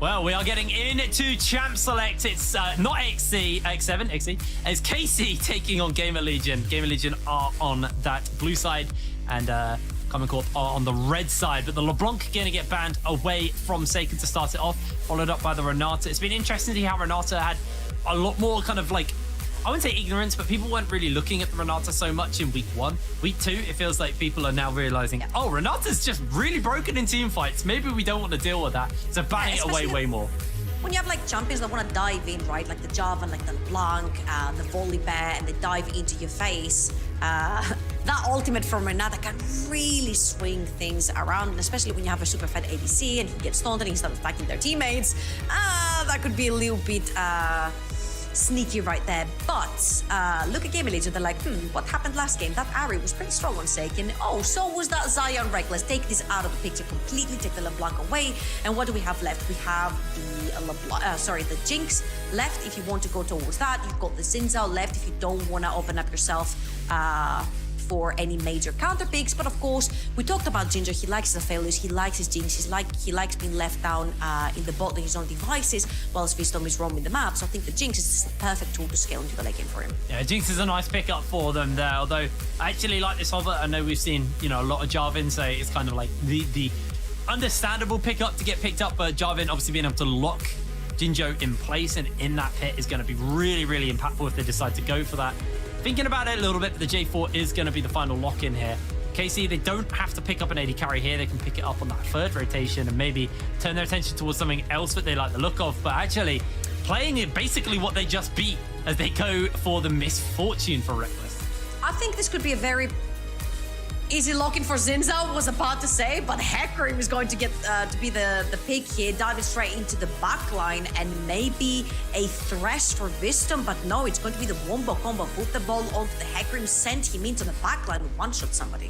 Well, we are getting into Champ Select. It's not XC, X7, XC. It's KC taking on GamerLegion. GamerLegion are on that blue side, and Karmine Corp are on the red side. But the LeBlanc going to get banned away from Seiken to start it off, followed up by the Renata. It's been interesting to see how Renata had a lot more kind of like, I wouldn't say ignorance, but people weren't really looking at the Renata so much in week 1. Week 2, it feels like people are now realizing, oh, Renata's just really broken in team fights. Maybe we don't want to deal with that. So banning it away way more. When you have like champions that want to dive in, right? Like the Javan, like the LeBlanc, the Volibear, and they dive into your face. That ultimate from Renata can really swing things around, and especially when you have a super fed ADC and he gets stunned and he starts attacking their teammates. That could be a little bit sneaky right there. But look at GamerLegion, they're like, what happened last game? That Ari was pretty strong on Seiken. Oh, so was that Zion Reckless. Take this out of the picture completely, take the LeBlanc away. And what do we have left? We have the the Jinx left if you want to go towards that. You've got the Zinzao left if you don't want to open up yourself for any major counter picks. But of course, we talked about Ginger. He likes the failures, he likes his Jinx, he likes being left down in the bot on his own devices whilst Vistom is roaming the map. So I think the Jinx is the perfect tool to scale into the late game for him. Yeah, Jinx is a nice pickup for them there, although I actually like this hover. I know we've seen, you know, a lot of Jarvan, so it's kind of like the understandable pickup to get picked up, but Jarvan obviously being able to lock Jinjo in place and in that pit is going to be really, really impactful if they decide to go for that. Thinking about it a little bit, but the J4 is going to be the final lock-in here. KC, they don't have to pick up an AD carry here. They can pick it up on that third rotation and maybe turn their attention towards something else that they like the look of. But actually, playing it basically what they just beat as they go for the Misfortune for Reckless. I think this could be a very easy lock-in for Zinzao, was about to say, but Hecarim is going to get to be the pick here, diving straight into the backline and maybe a thresh for Vistom, but no, it's going to be the wombo combo. Put the ball onto the Hecarim, send him into the backline, one-shot somebody.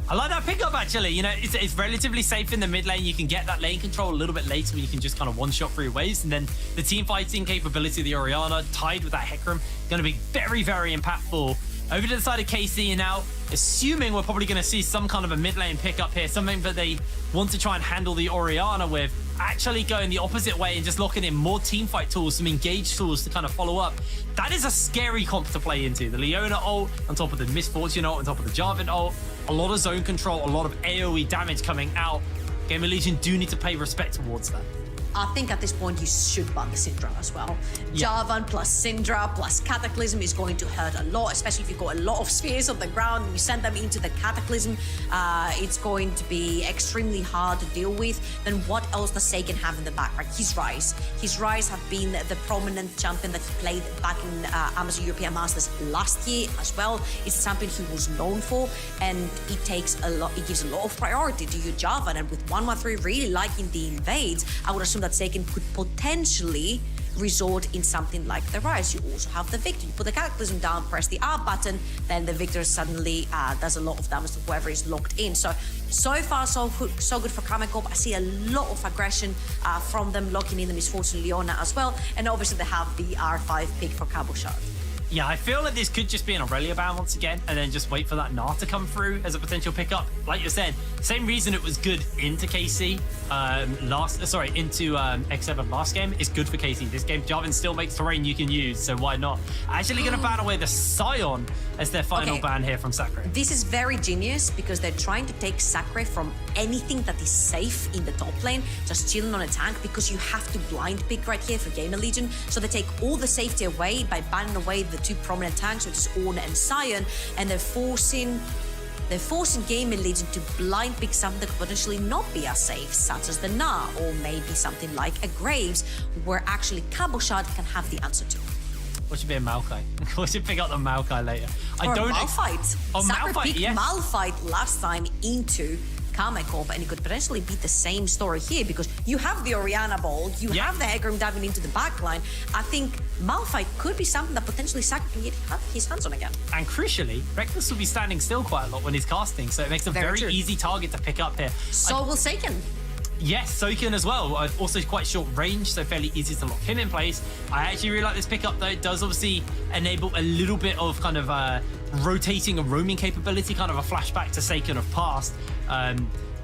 I like that pickup, actually. You know, it's relatively safe in the mid lane. You can get that lane control a little bit later when you can just kind of one-shot through waves. And then the team fighting capability of the Orianna tied with that Hecarim going to be very, very impactful. Over to the side of KC, and now assuming we're probably going to see some kind of a mid lane pickup here, something that they want to try and handle the Orianna with, actually going the opposite way and just locking in more team fight tools, some engage tools to kind of follow up. That is a scary comp to play into. The Leona ult on top of the Misfortune ult on top of the Jarvan ult, a lot of zone control, a lot of AoE damage coming out. GamerLegion do need to pay respect towards that. I think at this point you should ban the Syndra as well. Yeah. Jarvan plus Syndra plus Cataclysm is going to hurt a lot, especially if you've got a lot of spheres on the ground and you send them into the Cataclysm. It's going to be extremely hard to deal with. Then what else does Seiken have in the back? Right? His Rise. His Rise have been the prominent champion that he played back in Amazon European Masters last year as well. It's a champion he was known for, and it takes a lot. It gives a lot of priority to your Jarvan, and with 113 really liking the invades, I would assume that Seiken could potentially resort in something like the Rise. You also have the Victor. You put the Cataclysm down, press the R button, then the Victor suddenly does a lot of damage to whoever is locked in. So far, so good for Karmine Corp. I see a lot of aggression from them, locking in the Misfortune Leona as well. And obviously they have the R5 pick for Cabo Shard. Yeah, I feel like this could just be an Aurelia ban once again, and then just wait for that Gnar to come through as a potential pickup. Like you said, same reason it was good into KC into X7 last game. It's good for KC. This game, Jarvan still makes terrain you can use, so why not? Actually going to ban away the Sion as their final ban here from Sacre. This is very genius because they're trying to take Sacre from anything that is safe in the top lane, just chilling on a tank, because you have to blind pick right here for GamerLegion. So they take all the safety away by banning away the two prominent tanks, which is Ornn and Sion, and they're forcing GamerLegion to blind pick something that could potentially not be as safe, such as the Gnar, or maybe something like a Graves, where actually Cabo Shard can have the answer to. What should be a Maokai? We should pick up the Maokai later. Or Malphite. Oh, Sacre Malphite, picked yes. Malphite last time into Karmine Corp, and it could potentially be the same story here, because you have the Orianna Bolt, you have the Hecarim diving into the backline. I think Malphite could be something that potentially Sacre can get his hands on again. And crucially, Reckless will be standing still quite a lot when he's casting, so it makes a very easy target to pick up here. So will Seiken. Yes, Seiken as well. Also quite short range, so fairly easy to lock him in place. I actually really like this pickup, though. It does obviously enable a little bit of kind of rotating and roaming capability, kind of a flashback to Seiken of past.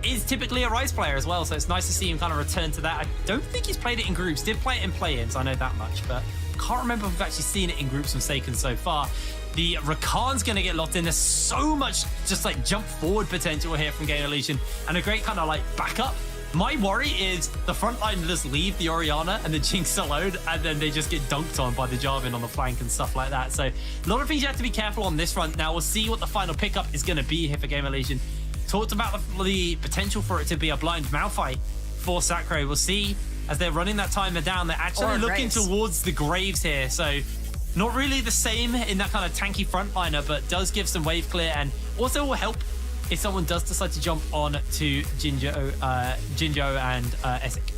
is typically a Rise player as well, so it's nice to see him kind of return to that. I don't think he's played it in groups. Did play it in play-ins, I know that much, but can't remember if we've actually seen it in groups from Seiken so far. The Rakan's going to get locked in. There's so much just like jump forward potential here from GamerLegion and a great kind of like backup. My worry is the front line just leave the Orianna and the Jinx alone, and then they just get dunked on by the Jarvan on the flank and stuff like that. So a lot of things you have to be careful on this front. Now we'll see what the final pickup is going to be here for GamerLegion. Talked about the potential for it to be a blind Malphite for Sacre. We'll see as they're running that timer down. They're actually looking towards the Graves here. So not really the same in that kind of tanky frontliner, but does give some wave clear and also will help if someone does decide to jump on to Jinjo and Essek.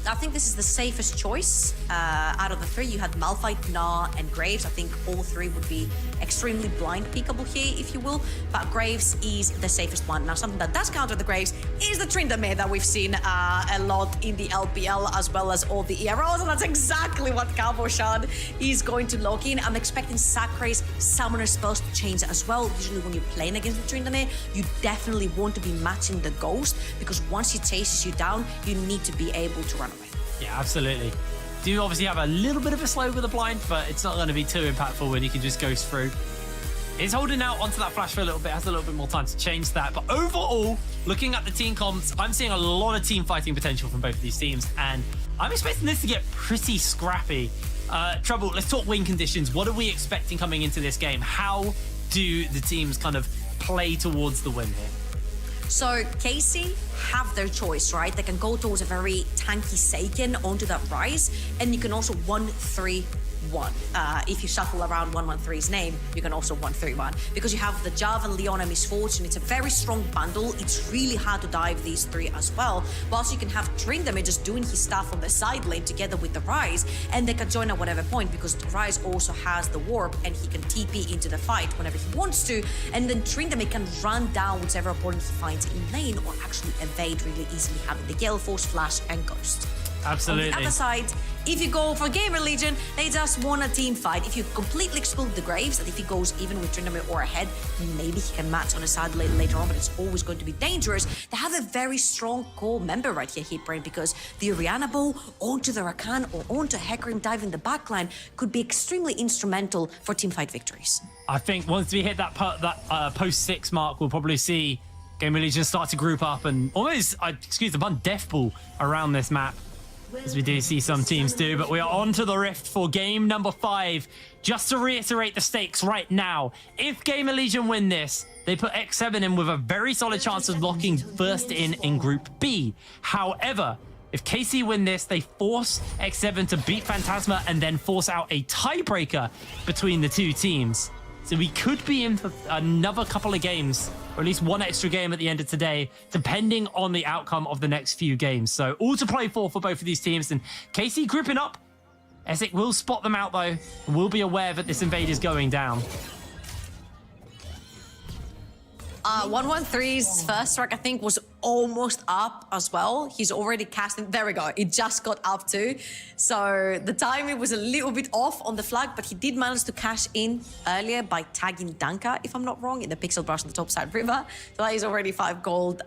I think this is the safest choice out of the three. You had Malphite, Gnar, and Graves. I think all three would be extremely blind peekable here, if you will. But Graves is the safest one. Now, something that does counter the Graves is the Tryndamere that we've seen a lot in the LPL, as well as all the EROs. And that's exactly what Cowboy is going to lock in. I'm expecting Sacre's summoner spells to change as well. Usually when you're playing against the Tryndamere, you definitely want to be matching the Ghost, because once he chases you down, you need to be able to run away. Yeah, absolutely. Do obviously have a little bit of a slow with a blind, but it's not going to be too impactful when you can just ghost through. It's holding out onto that flash for a little bit, has a little bit more time to change that. But overall, looking at the team comps, I'm seeing a lot of team fighting potential from both of these teams, and I'm expecting this to get pretty scrappy. Trouble, let's talk win conditions. What are we expecting coming into this game? How do the teams kind of play towards the win here? So KC have their choice, right? They can go towards a very tanky Seiken onto that Rise, and you can also 1-3-1. If you shuffle around 1-1-3's name, you can also 1-3-1. Because you have the Jarvan, Leona, Miss Fortune, it's a very strong bundle. It's really hard to dive these three as well. Whilst you can have Tryndamere just doing his stuff on the side lane together with the Rise, and they can join at whatever point, because the Rise also has the warp and he can TP into the fight whenever he wants to, and then Tryndamere can run down whichever opponent he finds in lane, or actually evade really easily, having the Gale Force, Flash, and Ghost. Absolutely. On the other side, if you go for GamerLegion, they just want a team fight. If you completely exclude the Graves, and if he goes even with Tryndamere or ahead, maybe he can match on a side lane later on, but it's always going to be dangerous. They have a very strong core member right here, Hitbrain, because the Orianna bow onto the Rakan or onto Hecarim dive in the backline could be extremely instrumental for team fight victories. I think once we hit that post-6 mark, we'll probably see GamerLegion start to group up and almost, excuse the pun, deathball around this map, as we do see some teams do. But we are on to the Rift for game number 5. Just to reiterate the stakes right now, if GamerLegion win this, they put X7 in with a very solid chance of locking first in Group B. However, if KC win this, they force X7 to beat Phantasma and then force out a tiebreaker between the two teams. So we could be in for another couple of games, or at least one extra game at the end of today, depending on the outcome of the next few games. So all to play for both of these teams. And KC grouping up. Essek will spot them out, though. Will be aware that this invade is going down. 113's first strike, I think, was almost up as well. He's already casting. There we go. It just got up too. So the timing was a little bit off on the flag, but he did manage to cash in earlier by tagging Danka, if I'm not wrong, in the pixel brush on the top side river. So that is already 5 gold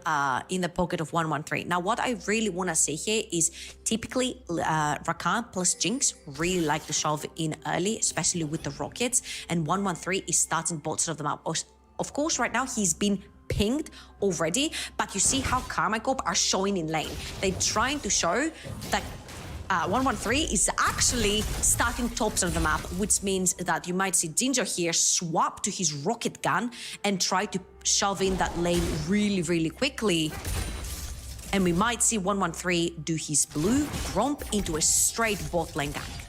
in the pocket of 113. Now, what I really want to see here is typically Rakan plus Jinx really like to shove in early, especially with the rockets. And 113 is starting both sides of the map. Of course, right now he's been pinged already, but you see how Karmine Corp are showing in lane. They're trying to show that 113 is actually starting top side of the map, which means that you might see Jinjo here swap to his rocket gun and try to shove in that lane really, really quickly. And we might see 113 do his blue romp into a straight bot lane gank.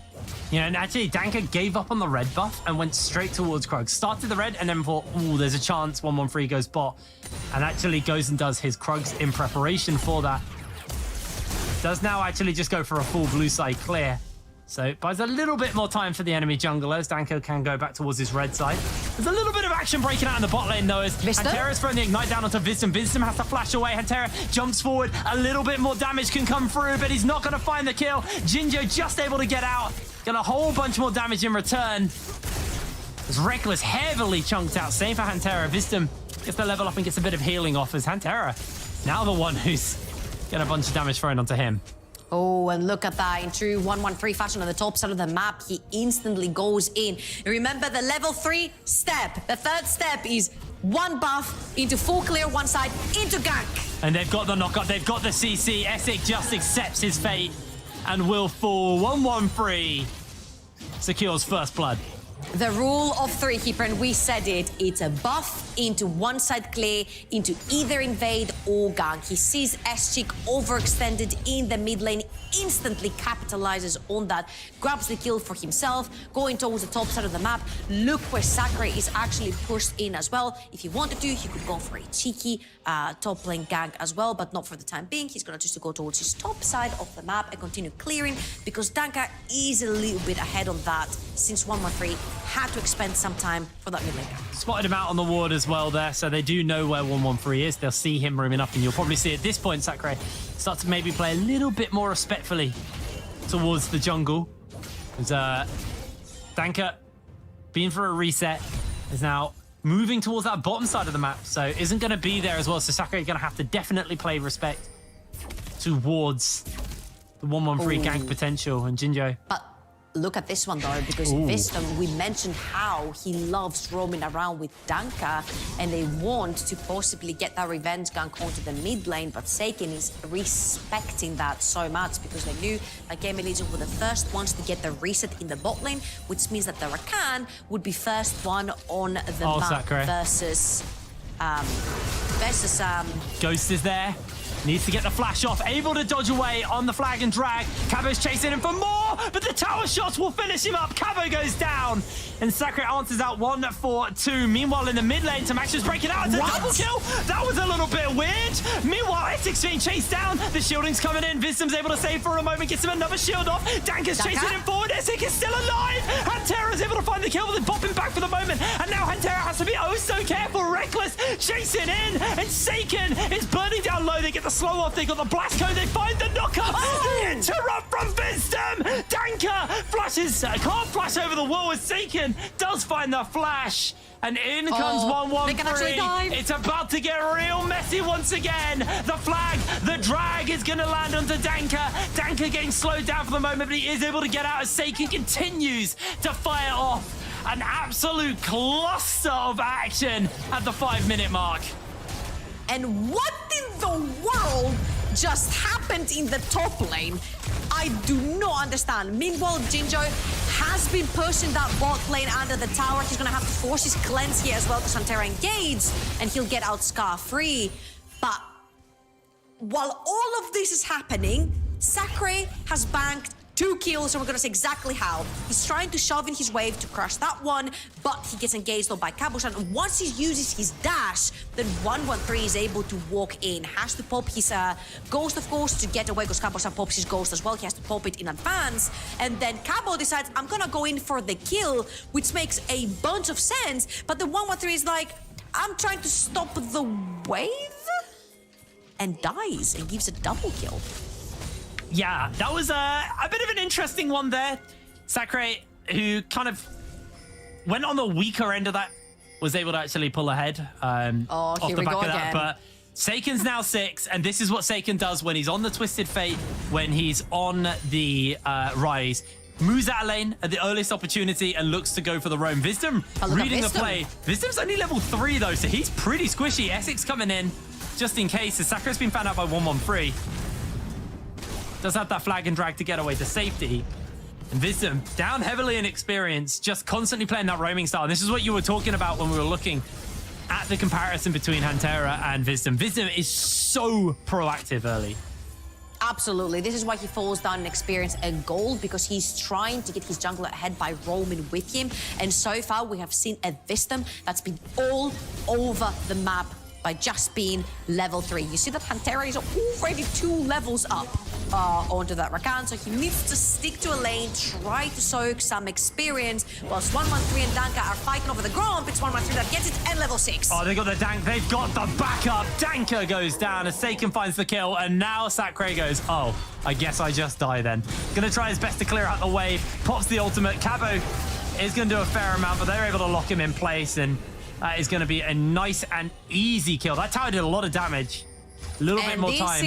Yeah, and actually, Danka gave up on the red buff and went straight towards Krugs. Started the red and then thought, ooh, there's a chance 113 goes bot. And actually goes and does his Krugs in preparation for that. Does now actually just go for a full blue side clear. So it buys a little bit more time for the enemy junglers. Danko can go back towards his red side. There's a little bit of action breaking out in the bot lane, though, as Hantera's throwing the ignite down onto Wisdom. Wisdom has to flash away. Hantera jumps forward. A little bit more damage can come through, but he's not going to find the kill. Jinjo just able to get out. Got a whole bunch more damage in return. As Reckless heavily chunked out. Same for Hantera. Wisdom gets the level up and gets a bit of healing off as Hantera now the one who's getting a bunch of damage thrown onto him. Oh, and look at that. In true 1-1-3 fashion on the top side of the map, he instantly goes in. Remember the level 3 step. The third step is one buff into full clear one side, into gank. And they've got the knockup, they've got the CC. Essek just accepts his fate and will fall. 1-1-3 secures first blood. The rule of 3, Keeper, and we said it, it's a buff into one side clear, into either invade or gank. He sees S-Chick overextended in the mid lane, instantly capitalizes on that, grabs the kill for himself, going towards the top side of the map. Look where Sakurai is actually pushed in as well. If he wanted to, he could go for a cheeky top lane gank as well, but not for the time being. He's gonna choose to go towards his top side of the map and continue clearing, because Danka is a little bit ahead on that, since 1-1-3 had to expend some time for that mid lane gank. Spotted him out on the ward as well there, so they do know where 1-1-3 is. They'll see him roaming up, and you'll probably see at this point Sakurai start to maybe play a little bit more respectfully towards the jungle. As Danka, being for a reset, is now moving towards that bottom side of the map, so isn't going to be there as well. So Sakurai going to have to definitely play respect towards the 1-1-3 gank potential. And Jinjo. But look at this one though, because Vistum, we mentioned how he loves roaming around with Danka, and they want to possibly get that revenge gank onto the mid lane, but Seiken is respecting that so much, because they knew that GamerLegion were the first ones to get the reset in the bot lane, which means that the Rakan would be first one on the map Sakurai. versus Ghost is there. Needs to get the flash off, able to dodge away on the flag and drag. Cabo's chasing him for more, but the tower shots will finish him up. Cabo goes down, and Sakurai answers out 1-4-2. Meanwhile, in the mid lane, Tamax is breaking out. It's a double kill. That was a little bit weird. Meanwhile, Essek being chased down. The shielding's coming in. Visdom's able to save for a moment, gets him another shield off. Danka's chasing him forward. Essek is still alive. Hantera's able to find the kill, but they're popping back for the moment. And now Hantera has to be oh so careful. Reckless chasing in, and Seiken is burning down low. They get the slow off, they got the blast code, they find the knockup. The interrupt from Visdom. Danka flashes, can't flash over the wall as Seiken does find the flash. And in comes 1-1-3. It's about to get real messy once again. The flag, the drag is going to land onto Danka. Danka getting slowed down for the moment, but he is able to get out as Seiken continues to fire off an absolute cluster of action at the 5-minute mark. And what in the world just happened in the top lane? I do not understand. Meanwhile, Jinjo has been pushing that bot lane under the tower. He's gonna have to force his cleanse here as well because Hantera engaged, and he'll get out scar-free. But while all of this is happening, Sakurai has banked 2 kills, and we're gonna see exactly how. He's trying to shove in his wave to crush that one, but he gets engaged though by Kabushan. And once he uses his dash, then 1-1-3 is able to walk in. Has to pop his ghost, of course, to get away, because Kabushan pops his ghost as well. He has to pop it in advance. And then Cabo decides, I'm gonna go in for the kill, which makes a bunch of sense. But the 1-1-3 is like, I'm trying to stop the wave? And dies and gives a double kill. Yeah, that was a bit of an interesting one there. Sakurai, who kind of went on the weaker end of that, was able to actually pull ahead off the back of that. But Seiken's now 6, and this is what Seiken does when he's on the Twisted Fate, when he's on the Rise. Moves out of lane at the earliest opportunity and looks to go for the roam. Visdom reading the play. Visdom's only level 3 though, so he's pretty squishy. Essek's coming in just in case. Sakurai's been found out by 1-1-3. Does have that flag and drag to get away to safety. And Visdom, down heavily in experience, just constantly playing that roaming style. And this is what you were talking about when we were looking at the comparison between Hantera and Visdom. Visdom is so proactive early. Absolutely. This is why he falls down in experience and gold, because he's trying to get his jungler ahead by roaming with him. And so far, we have seen a Visdom that's been all over the map by just being level 3. You see that Hantera is already 2 levels up onto that Rakan, so he needs to stick to a lane, try to soak some experience, whilst 1-1-3 and Danka are fighting over the Gromp. It's 1-1-3 that gets it, and level 6. Oh, they got the Dank. They've got the backup. Danka goes down as Seiken finds the kill, and now Sakurai goes, oh, I guess I just die then. Gonna try his best to clear out the wave, pops the ultimate. Cabo is gonna do a fair amount, but they're able to lock him in place, and that is going to be a nice and easy kill. That tower did a lot of damage. A little bit more time.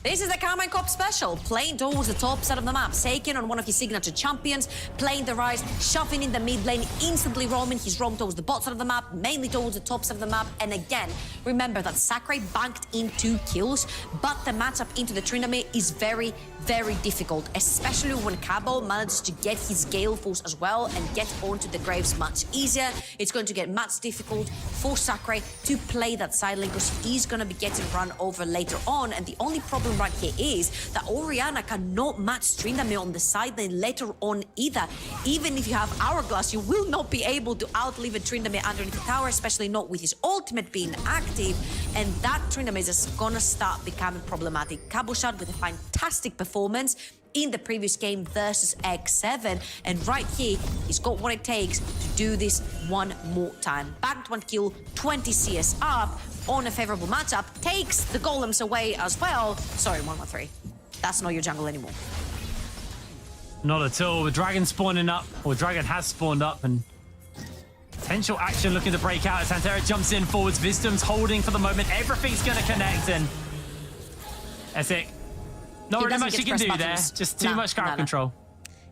This is the Karmine Corp special, playing towards the top side of the map, Seiken on one of his signature champions, playing the Rise, shoving in the mid lane, instantly roaming. He's roamed towards the bot side of the map, mainly towards the top side of the map. And again, remember that Sakurai banked in 2 kills, but the matchup into the Tryndamere is very, very difficult, especially when Cabo manages to get his Gale Force as well and get onto the Graves much easier. It's going to get much difficult for Sakurai to play that side lane because he's going to be getting run over later on. And the only problem right here is that Orianna cannot match Tryndamere on the side lane later on either. Even if you have Hourglass, you will not be able to outlive a Tryndamere underneath the tower, especially not with his ultimate being active. And that Tryndamere is just gonna start becoming problematic. Cabochard with a fantastic performance in the previous game versus X7, and right here he's got what it takes to do this one more time. Backed 1 kill, 20 CS up on a favorable matchup, takes the golems away as well. Sorry, 113. That's not your jungle anymore. Not at all. The dragon spawning up, or dragon has spawned up, and potential action looking to break out as Santera jumps in forwards. Wisdom's holding for the moment. Everything's going to connect, and Essek, not really much you can do there. Just too much crowd control.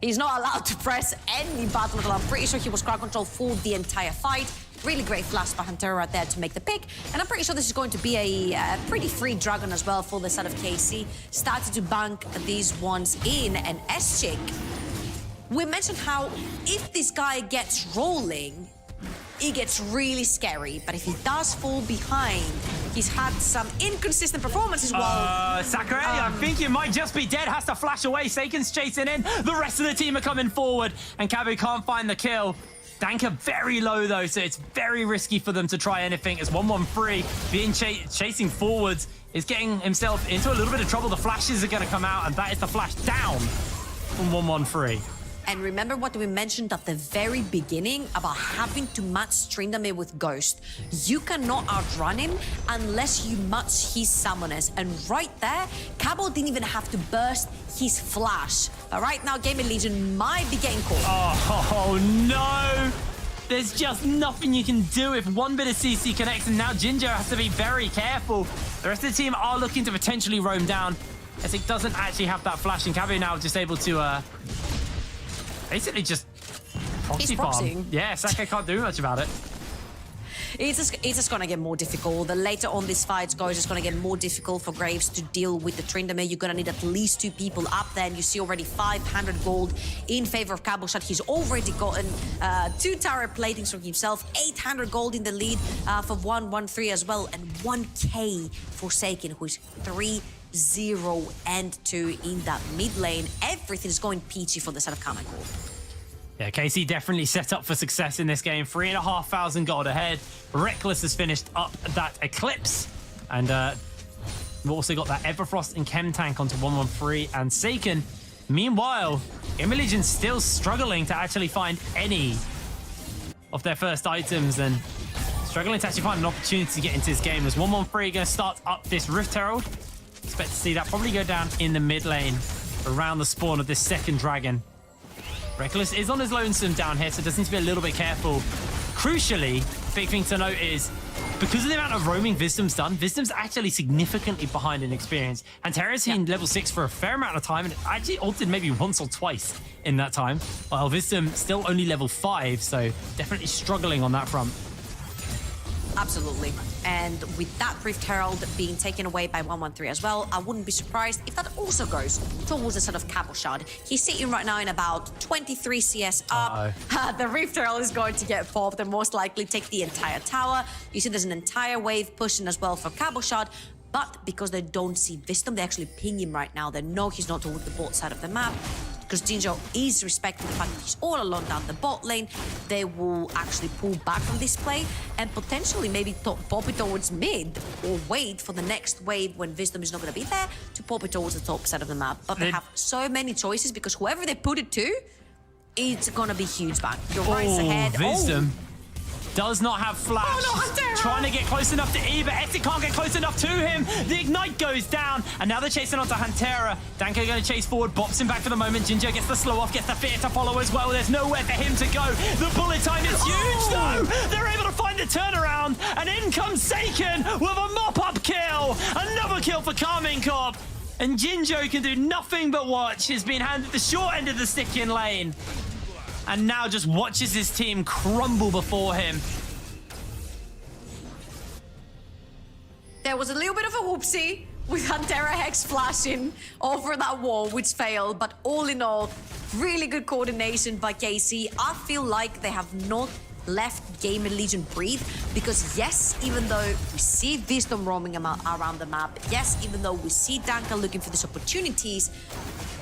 He's not allowed to press any button at all. I'm pretty sure he was crowd control for the entire fight. Really great flash by Hunter right there to make the pick. And I'm pretty sure this is going to be a pretty free dragon as well for the side of KC. Started to bank these ones in. And S-Chick, we mentioned how if this guy gets rolling, it gets really scary. But if he does fall behind, he's had some inconsistent performances. Sakurai, I think you might just be dead. Has to flash away. Seiken's chasing in. The rest of the team are coming forward. And Cabu can't find the kill. Danker very low, though, so it's very risky for them to try anything. As 113 being chasing forwards is getting himself into a little bit of trouble. The flashes are going to come out, and that is the flash down from 113. And remember what we mentioned at the very beginning about having to match Tryndamere with Ghost. You cannot outrun him unless you match his summoners. And right there, Cabo didn't even have to burst his flash. But right now, GamerLegion might be getting caught. Oh, no! There's just nothing you can do if one bit of CC connects, and now Ginger has to be very careful. The rest of the team are looking to potentially roam down, as it doesn't actually have that flash, and Cabo now just able to basically just proxy farm. Yeah, Sakurai can't do much about it. It's just going to get more difficult. The later on this fight goes, it's going to get more difficult for Graves to deal with the Tryndamere. You're going to need at least 2 people up there, and you see already 500 gold in favor of Cabochard. He's already gotten 2 tower platings from himself, 800 gold in the lead for 113 as well, and 1k for Seiken, who is 3-0 and 2 in that mid lane. Everything's going peachy for the side of Karmine Corp. Yeah, KC definitely set up for success in this game. 3,500 gold ahead. Reckless has finished up that Eclipse. And we've also got that Everfrost and Chem Tank onto 113 and Seiken. Meanwhile, GamerLegion's still struggling to actually find any of their first items and struggling to actually find an opportunity to get into this game. As 113 going to start up this Rift Herald. Expect to see that probably go down in the mid lane around the spawn of this second dragon. Reckless is on his lonesome down here, so does need to be a little bit careful. Crucially, big thing to note is, because of the amount of roaming Wisdom's done, Wisdom's actually significantly behind in experience. And Terra's seen level 6 for a fair amount of time, and actually ulted maybe once or twice in that time, while Wisdom still only level 5, so definitely struggling on that front. Absolutely. And with that Rift Herald being taken away by 113 as well, I wouldn't be surprised if that also goes towards the sort of Cabochard. He's sitting right now in about 23 CS up. The Rift Herald is going to get popped and most likely take the entire tower. You see there's an entire wave pushing as well for Cabochard. But because they don't see Wisdom, they actually ping him right now. They know he's not towards the bot side of the map. Because Jinjo is respecting the fact that he's all alone down the bot lane, they will actually pull back from this play and potentially maybe pop it towards mid or wait for the next wave when Wisdom is not going to be there to pop it towards the top side of the map. But they have so many choices because whoever they put it to, it's going to be huge back. Your Rise ahead. Wisdom. Does not have flash. Oh, no, Hunter! Trying to get close enough to E, but Estic can't get close enough to him. The ignite goes down, and now they're chasing onto Hantera. Danko going to chase forward, bops him back for the moment. Ginger gets the slow off, gets the fear to follow as well. There's nowhere for him to go. The bullet time is huge, though. They're able to find the turnaround, and in comes Seiken with a mop-up kill. Another kill for Karmine Corp. And Jinjo can do nothing but watch. He's been handed the short end of the stick in lane. And now just watches his team crumble before him. There was a little bit of a whoopsie with Hantera Hex flashing over that wall, which failed. But all in all, really good coordination by KC. I feel like they have not left GamerLegion breathe, because yes, even though we see Wisdom roaming around the map, yes, even though we see Danka looking for these opportunities,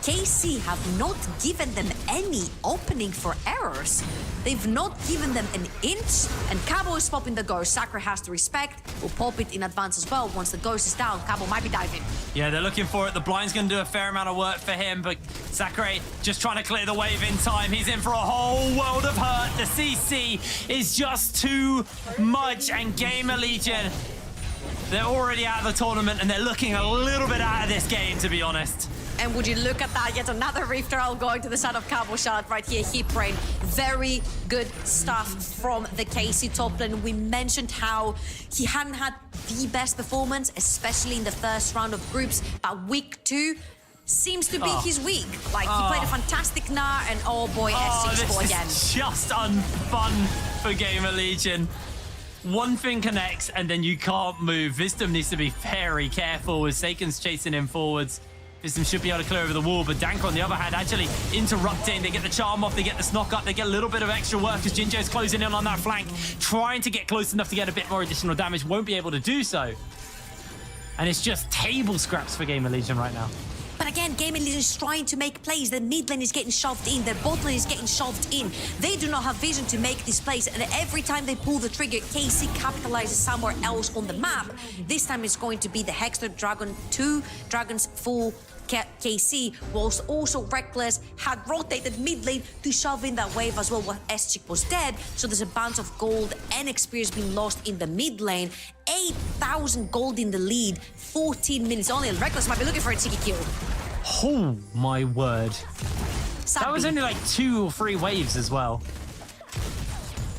KC have not given them any opening for errors. They've not given them an inch, and Cabo is popping the ghost. Sakura has to respect, will pop it in advance as well. Once the ghost is down, Cabo might be diving. Yeah, they're looking for it. The blind's going to do a fair amount of work for him, but Sakurai just trying to clear the wave in time. He's in for a whole world of hurt. The CC is just too much, and GamerLegion, they're already out of the tournament, and they're looking a little bit out of this game, to be honest. And would you look at that, yet another Rift Herald going to the side of Cabo shot right here, Heat Brain. Very good stuff from the KC top lane. We mentioned how he hadn't had the best performance, especially in the first round of groups, but week 2 seems to be his week. Like, he played a fantastic Gnar, and oh boy, S6 again. This is just unfun for GamerLegion. One thing connects, and then you can't move. Wisdom needs to be very careful as Seiken's chasing him forwards. Wisdom should be able to clear over the wall, but Danko, on the other hand, actually interrupting. They get the charm off, they get the snock up, they get a little bit of extra work as Jinjo's closing in on that flank, trying to get close enough to get a bit more additional damage. Won't be able to do so. And it's just table scraps for GamerLegion right now. But again, GamerLegion is trying to make plays. The mid lane is getting shoved in. Their bot lane is getting shoved in. They do not have vision to make these plays. And every time they pull the trigger, KC capitalizes somewhere else on the map. This time it's going to be the Hexter Dragon 2 Dragons full KC, whilst also Reckless had rotated mid lane to shove in that wave as well while S-Chick was dead. So there's a bunch of gold and experience being lost in the mid lane. 8,000 gold in the lead, 14 minutes only. And Reckless might be looking for a cheeky kill. Oh my word. Sad That was beat. only like 2 or 3 waves as well.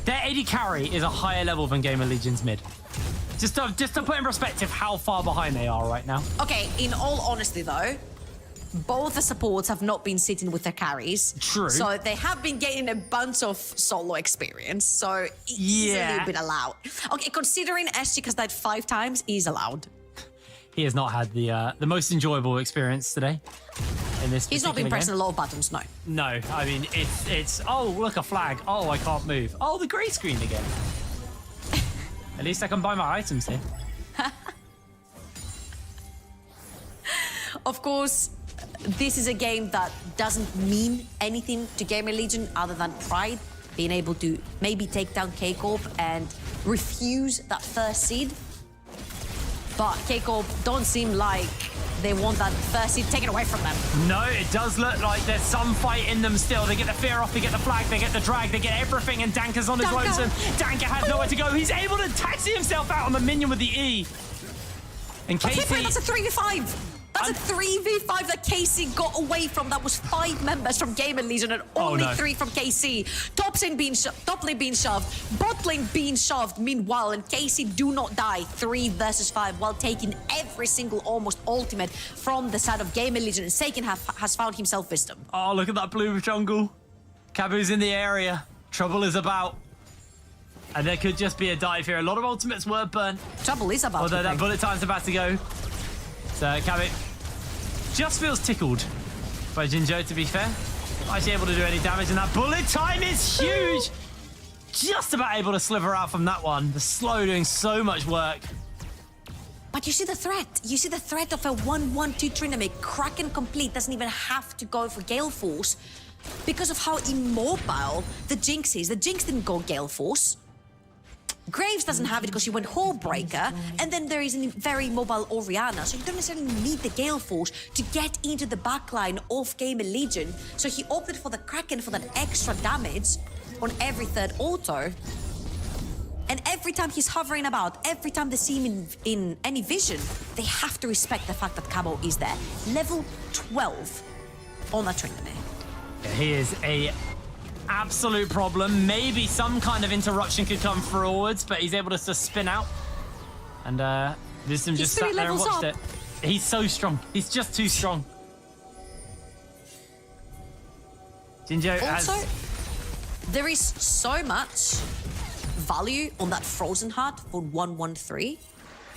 Their AD carry is a higher level than GamerLegion's mid. Just to put in perspective how far behind they are right now. Okay, in all honesty though, both the supports have not been sitting with their carries. True. So they have been getting a bunch of solo experience. So he's a little bit allowed. Okay, considering SG has died 5 times, he's allowed. He has not had the most enjoyable experience today. In this He's not been particular pressing game. a lot of buttons, no. No, I mean, it's oh, look, a flag. Oh, I can't move. Oh, the grey screen again. At least I can buy my items here. Of course, this is a game that doesn't mean anything to GamerLegion other than pride. Being able to maybe take down K-Corp and refuse that first seed. But K-Corp don't seem like they want that first seed taken away from them. No, it does look like there's some fight in them still. They get the fear off, they get the flag, they get the drag, they get everything, and Danka's on his lonesome. Danka has nowhere to go. He's able to taxi himself out on the minion with the E. And Okay, Casey... that's a 3v5. That's a 3v5 that KC got away from. That was 5 members from GamerLegion and only 3 from KC. Top lane being shoved, bot lane being shoved. Meanwhile, and KC do not die. 3 versus 5 while taking every single almost ultimate from the side of GamerLegion. And Seiken has found himself Wisdom. Oh, look at that blue jungle. Kabu's in the area. Trouble is about. And there could just be a dive here. A lot of ultimates were burnt. Trouble is about. Although that bullet time's about to go. So Kabu just feels tickled by Jinjo, to be fair. Not actually able to do any damage, and that bullet time is huge. Just about able to sliver out from that one. The slow doing so much work. But you see the threat. You see the threat of a 1-1-2 Trinity. Kraken complete doesn't even have to go for Gale Force because of how immobile the Jinx is. The Jinx didn't go Gale Force. Graves doesn't have it because she went Hullbreaker, and then there is a very mobile Orianna, so you don't necessarily need the Gale Force to get into the backline of GamerLegion. So he opted for the Kraken for that extra damage on every 3rd auto. And every time he's hovering about, every time they see him in any vision, they have to respect the fact that Cabo is there. Level 12 on that Tryndamere. Yeah, he is a absolute problem. Maybe some kind of interruption could come forwards, but he's able to just spin out. And Wisdom just sat there and watched it. He's so strong. He's just too strong. Jinjo also, has... there is so much value on that Frozen Heart for 113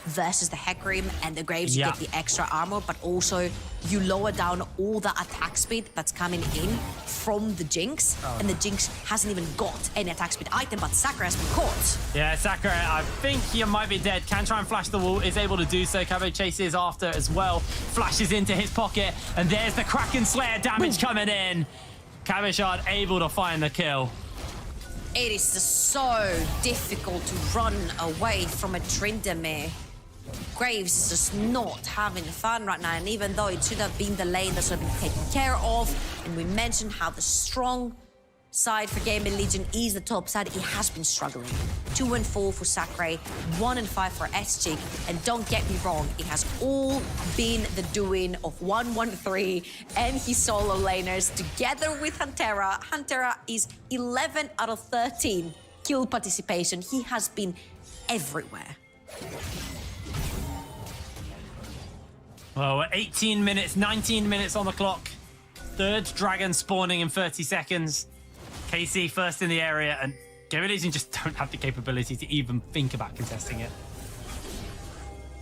versus the Hecarim and the Graves. You get the extra armor, but also you lower down all the attack speed that's coming in from the Jinx. And the Jinx hasn't even got any attack speed item, but Sakura has been caught. Yeah, Sakura, I think he might be dead. Can try and flash the wall, is able to do so. Cabo chases after as well. Flashes into his pocket, and there's the Kraken Slayer damage coming in. Cabo Shard able to find the kill. It is just so difficult to run away from a Tryndamere. Graves is just not having fun right now, and even though it should have been the lane that should have been taken care of, and we mentioned how the strong side for GamerLegion is the top side, it has been struggling. 2 and 4 for Sakurai, 1 and 5 for SG, and don't get me wrong, it has all been the doing of 113 and his solo laners together with Huntera. Huntera is 11 out of 13 kill participation. He has been everywhere. Well, we're 18 minutes, 19 minutes on the clock. Third dragon spawning in 30 seconds. KC first in the area, and GamerLegion just don't have the capability to even think about contesting it.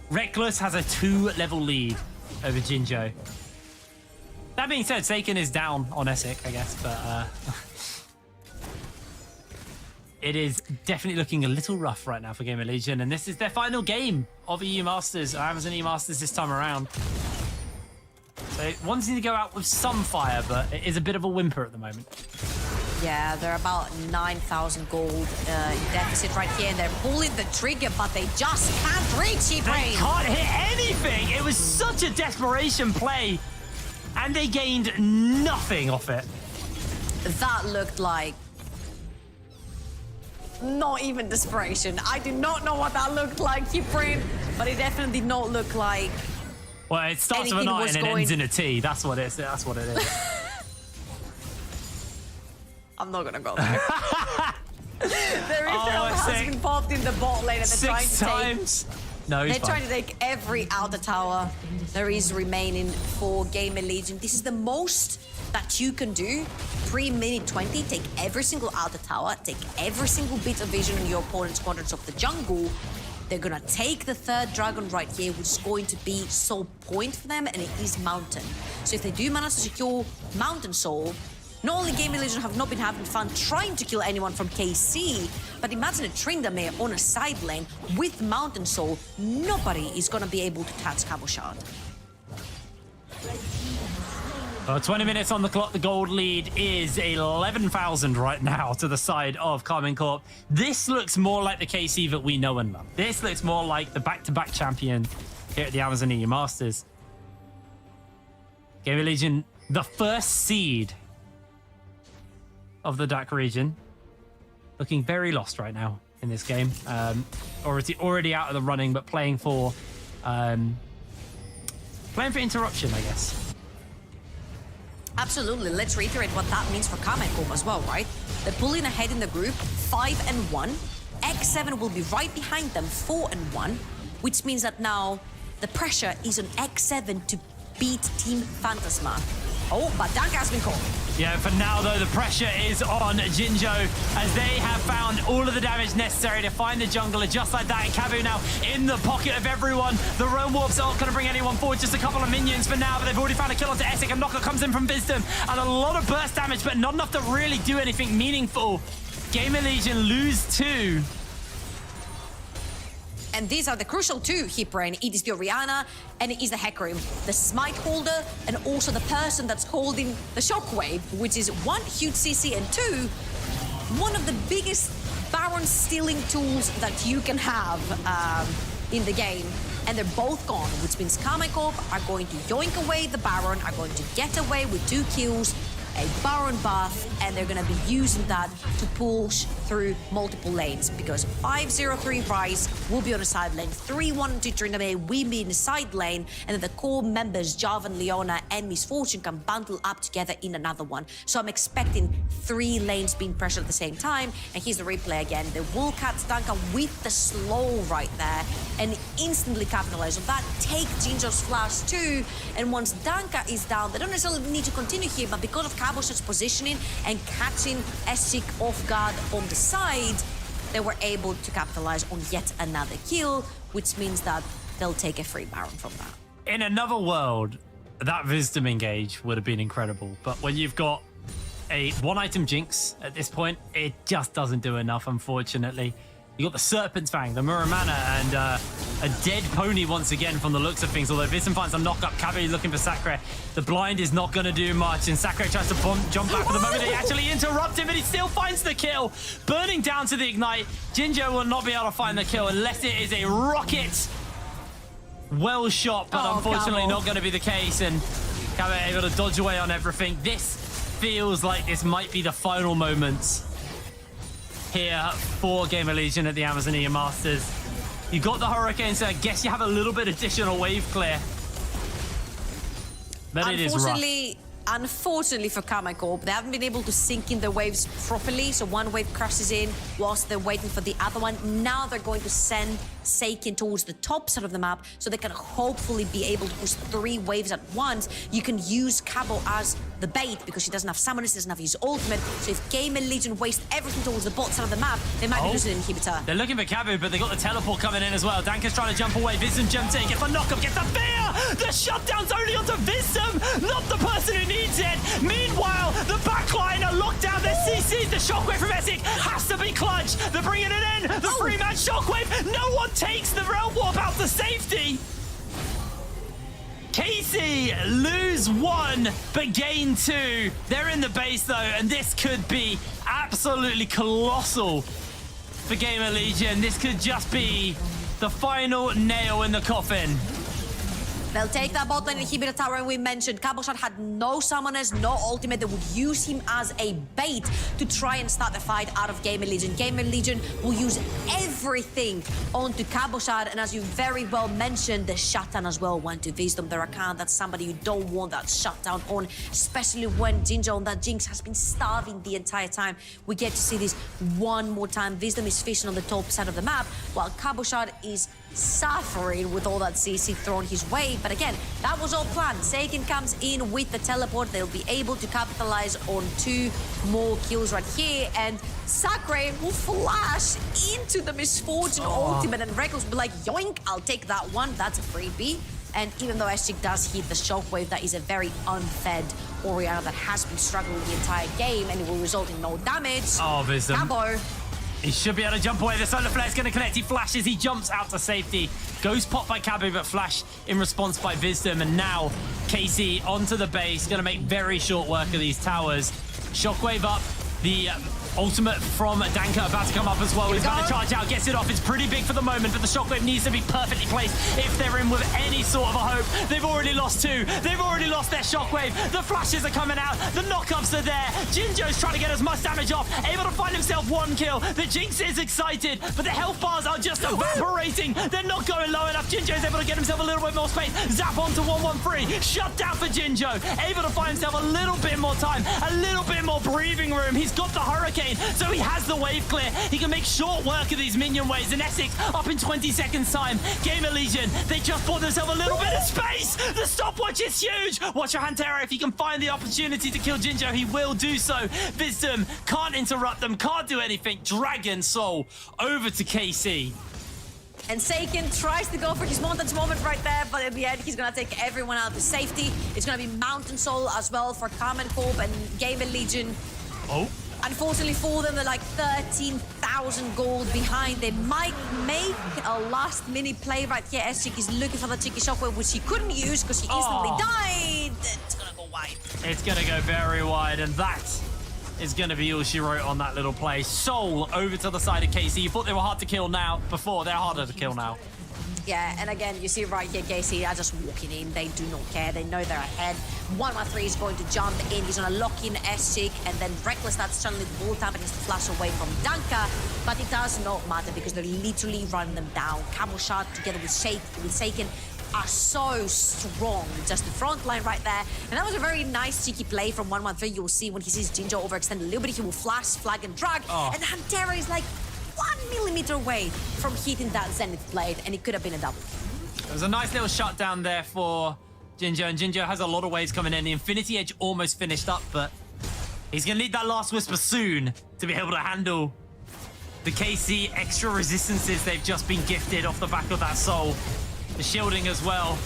Reckless has a 2-level lead over Jinjo. That being said, Seiken is down on Essek, I guess, but it is definitely looking a little rough right now for GamerLegion, and this is their final game of EU Masters, or Amazon EU Masters this time around. So wanting to go out with some fire, but it is a bit of a whimper at the moment. Yeah, they're about 9,000 gold in deficit right here, and they're pulling the trigger, but they just can't reach it, They can't hit anything! It was such a desperation play, and they gained nothing off it. That looked like not even desperation. I do not know what that looked like, Kiprin, but it definitely did not look like. Well, it starts with an I and it ends in a T. That's what it is. That's what it is. I'm not gonna go there. There is has been popped in the bot lane, and they're trying to times. No, he's trying to take every outer tower there is remaining for GamerLegion. This is the most that you can do. Pre-minute 20, take every single outer tower, take every single bit of vision on your opponent's quadrants of the jungle. They're gonna take the third dragon right here, which is going to be soul point for them, and it is mountain. So if they do manage to secure mountain soul, not only GamerLegion have not been having fun trying to kill anyone from KC, but imagine a Tryndamere on a side lane with Mountain Soul. Nobody is going to be able to touch Cabo Shard. 20 minutes on the clock. The gold lead is 11,000 right now to the side of Karmine Corp. This looks more like the KC that we know and love. This looks more like the back-to-back champion here at the Amazon EU Masters. GamerLegion, the first seed of the DAC region, looking very lost right now in this game. Already out of the running, but playing for interruption, I guess. Absolutely. Let's reiterate what that means for Karmine Corp as well, right? They're pulling ahead in the group, 5 and 1. X7 will be right behind them, 4 and 1, which means that now the pressure is on X7 to beat Team Phantasma. Oh, but Danka has been caught. Yeah, for now, though, the pressure is on Jinjo as they have found all of the damage necessary to find the jungler just like that. And Cabu now in the pocket of everyone. The Roam Warps aren't going to bring anyone forward. Just a couple of minions for now, but they've already found a kill onto Essek. And Knocker comes in from Wisdom. And a lot of burst damage, but not enough to really do anything meaningful. GamerLegion lose 2. And these are the crucial two, Hipbrain. It is the Orianna and it is the Hecarim, the Smite holder, and also the person that's holding the Shockwave, which is 1, huge CC, and 2, one of the biggest Baron stealing tools that you can have in the game. And they're both gone, which means Karmine Corp are going to yoink away the Baron, are going to get away with 2 kills. a Baron buff, and they're gonna be using that to push through multiple lanes, because 5-0-3 Rise will be on the side lane, 3-1-2 Trinidad will be in the side lane, and then the core members, Javan, Leona, and Misfortune can bundle up together in another one. So I'm expecting 3 lanes being pressured at the same time, and here's the replay again. They will catch Danka with the slow right there, and instantly capitalize on that, take Jinjo's flash too, and once Danka is down, they don't necessarily need to continue here, but because of Kaboshat's positioning and catching Esik off guard on the side, they were able to capitalize on yet another kill, which means that they'll take a free Baron from that. In another world, that Wisdom engage would have been incredible, but when you've got a one-item Jinx at this point, it just doesn't do enough, unfortunately. You got the Serpent's Fang, the Muramana, and a dead pony once again from the looks of things. Although Vism finds a knock-up, Kabe looking for Sakre. The blind is not going to do much, and Sakre tries to jump back for the moment. They actually interrupt him, but he still finds the kill. Burning down to the Ignite. Jinjo will not be able to find the kill unless it is a rocket. Well shot, but unfortunately not going to be the case, and Kabe able to dodge away on everything. This feels like this might be the final moments here for GamerLegion at the Amazonia Masters. You got the Hurricane, so I guess you have a little bit additional wave clear. But it is rough. Unfortunately for Karmine Corp, they haven't been able to sync in the waves properly, so one wave crashes in whilst they're waiting for the other one. Now they're going to send Seiken towards the top side of the map, so they can hopefully be able to push 3 waves at once. You can use Cabo as the bait, because he doesn't have summoners, doesn't have his ultimate, so if GamerLegion waste everything towards the bot side of the map, they might be losing an inhibitor. They're looking for Cabo, but they got the teleport coming in as well. Danka's trying to jump away. Vism jumps in, gets the knock-up, gets the fear! The shutdown's only onto Vism, not the person who needs it. Meanwhile, the backline are locked down. Their CCs, the shockwave from Esik has to be clutch. They're bringing it in. The 3-man shockwave. No one takes the Realm Warp out to safety. Casey lose 1, but gain 2. They're in the base though, and this could be absolutely colossal for GamerLegion. This could just be the final nail in the coffin. They'll take that bot lane inhibitor tower, and we mentioned Kaboshat had no summoners, no ultimate. They would use him as a bait to try and start the fight out of GamerLegion. GamerLegion will use everything onto Kaboshat, and as you very well mentioned, the shutdown as well went to Wisdom, their account. That's somebody you don't want that shutdown on, especially when Jinjo on that Jinx has been starving the entire time. We get to see this one more time. Wisdom is fishing on the top side of the map, while Kaboshat is suffering with all that CC thrown his way. But again, that was all planned. Seiken comes in with the teleport. They'll be able to capitalize on 2 more kills right here, and Sakre will flash into the Misfortune ultimate, and Rekos will be like, yoink, I'll take that one. That's a freebie. And even though Esik does hit the shockwave, that is a very unfed Orianna that has been struggling the entire game, and it will result in no damage. Oh, Vism. Cabo. He should be able to jump away. The solar flare is going to connect. He flashes. He jumps out to safety. Goes pop by Kabu, but flash in response by Wisdom. And now Casey onto the base. Going to make very short work of these towers. Shockwave up. The ultimate from Danka about to come up as well. He's about to charge out, gets it off. It's pretty big for the moment, but the shockwave needs to be perfectly placed if they're in with any sort of a hope. They've already lost 2. They've already lost their shockwave. The flashes are coming out. The knockups are there. Jinjo's trying to get as much damage off, able to find himself 1 kill. The Jinx is excited, but the health bars are just evaporating. They're not going low enough. Jinjo's able to get himself a little bit more space. Zap onto 113. Shut down for Jinjo. Able to find himself a little bit more time, a little bit more breathing room. He's got the Hurricane, so he has the wave clear. He can make short work of these minion waves, and Essex up in 20 seconds time. GamerLegion, they just bought themselves a little bit of space. The stopwatch is huge. Watch your Hantera. If he can find the opportunity to kill Jinjo, he will do so. Wisdom can't interrupt them, can't do anything. Dragon Soul over to KC. And Seiken tries to go for his Montage moment right there, but in the end, he's going to take everyone out to safety. It's going to be Mountain Soul as well for Karmine Corp and GamerLegion. Unfortunately for them, they're like 13,000 gold behind. They might make a last-minute play right here. Esik is looking for the cheeky shockwave, which he couldn't use because he instantly died. It's going to go wide. It's going to go very wide, and that is going to be all she wrote on that little play. Soul over to the side of KC. You thought they were hard to kill now. Before, they're harder to kill now. Yeah, and again, you see right here, Casey are just walking in. They do not care. They know they're ahead. 113 is going to jump in. He's going to lock in S-Chick, and then Reckless, that's suddenly the ball tap and has to flash away from Danka. But it does not matter because they're literally running them down. Camel Shot together with Shaken are so strong. Just the front line right there. And that was a very nice cheeky play from 113. You'll see when he sees Ginger overextend a little bit, he will flash, flag, and drag. And Hantera is like 1 millimeter away from hitting that Zenith blade, and it could have been a double. It was a nice little shutdown there for Ginger, and Ginger has a lot of waves coming in. The Infinity Edge almost finished up, but he's going to need that last Whisper soon to be able to handle the KC extra resistances they've just been gifted off the back of that Soul. The shielding as well.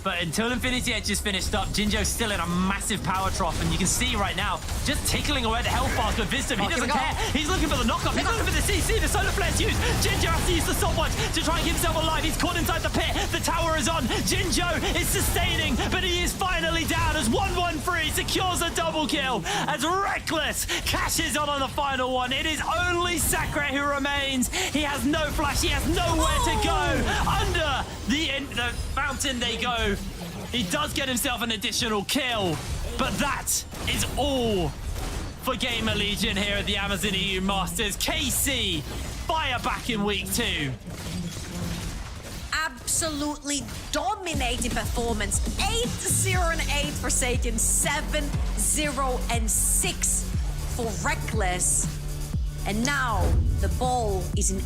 But until Infinity Edge is finished up, Jinjo's still in a massive power trough, and you can see right now, just tickling away the health bar with Wisdom. He doesn't care. He's looking for the knockup. He's looking for the CC. The solar flare's used. Jinjo has to use the stopwatch to try and keep himself alive. He's caught inside the pit. The tower is on. Jinjo is sustaining, but he is finally down as 113 secures a double kill as Reckless cashes on the final one. It is only Sakura who remains. He has no flash. He has nowhere to go. Under the fountain they go. He does get himself an additional kill, but that is all for GamerLegion here at the Amazon EU Masters. KC fire back in week 2. Absolutely dominating performance. 8-0 and 8 for Forsaken, 7-0 and 6 for Reckless. And now the ball is in